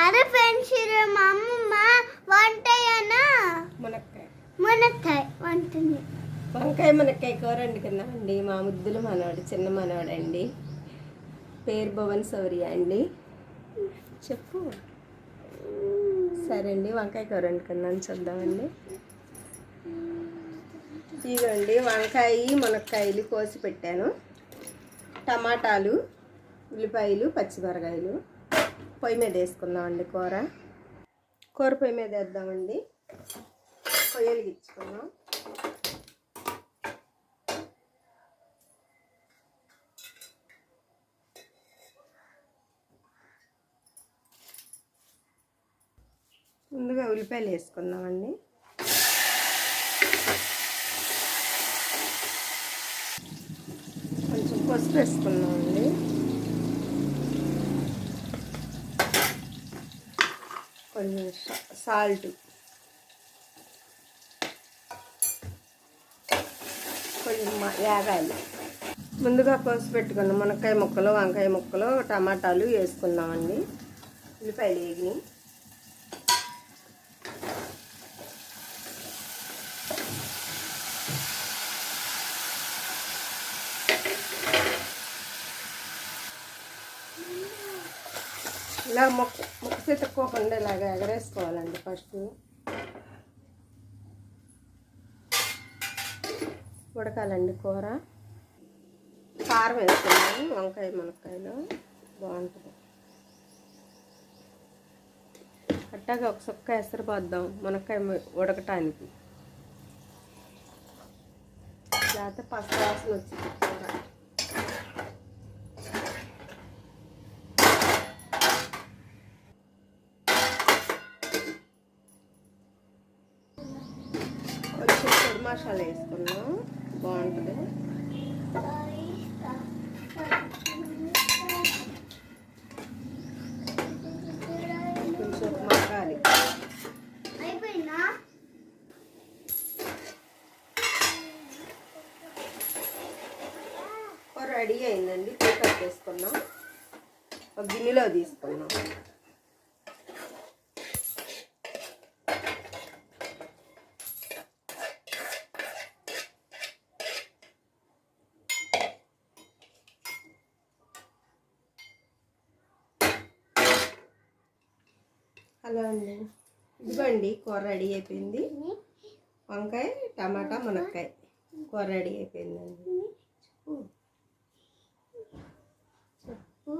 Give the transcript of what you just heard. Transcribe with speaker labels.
Speaker 1: అరే ఫ్రెండ్స్ మా అమ్మమ్మ వంటయనా మునక్కాయ వంటని
Speaker 2: వంకాయ మునక్కాయ కూర వండుకున్నామండి. మా ముద్దులు మనవాడు, చిన్న మనవాడు అండి. పేరు భువన్ శౌర్య అండి. చెప్పు. సరే అండి, వంకాయ కూర వండుకున్నాను, చూద్దామండి. ఇదిగోండి వంకాయ మునక్కాయలు కోసి పెట్టాను. టమాటాలు, ఉల్లిపాయలు, పచ్చిమిరకాయలు పొయ్యి మీద వేసుకుందామండి. కూర పొయ్యి మీద వేద్దామండి. పొయ్యి వెలిగించుకుందాం. ముందుగా ఉల్లిపాయలు వేసుకుందామండి. కొంచెం పసుపు వేసుకుందామండి. కొంచెం సాల్ట్, కొంచెం యాగాలి. ముందుగా కోసి పెట్టుకున్న మునక్కాయ ముక్కలు, వంకాయ ముక్కలు, టమాటాలు వేసుకుందామండి. ఉల్లిపాయలు వేగి ఇలా ముక్క తక్కువకుండా ఇలాగ ఎగరేసుకోవాలండి. ఫస్ట్ ఉడకాలండి కూర. కారం వేసుకున్నాము వంకాయ మునక్కాయలు, బాగుంటుంది. అట్టాగా ఒక సుక్క ఎసరు పోద్దాం మునక్కాయ ఉడకటానికి, లేకపోతే పసుపు వాసన వచ్చింది కూర. కొంచెం పొడి మసాలా వేసుకున్నాం, బాగుంటుంది. కొంచెం మగ్గాలి. కూర రెడీ అయిందండి. కుక్కర్ వేసుకున్నాం, ఒక గిన్నెలో తీసుకున్నాం. హలో అండి, ఇదిగోండి కూర రెడీ అయిపోయింది. వంకాయ టమాటా మునక్కాయ కూర రెడీ అయిపోయిందండి. చెప్పు.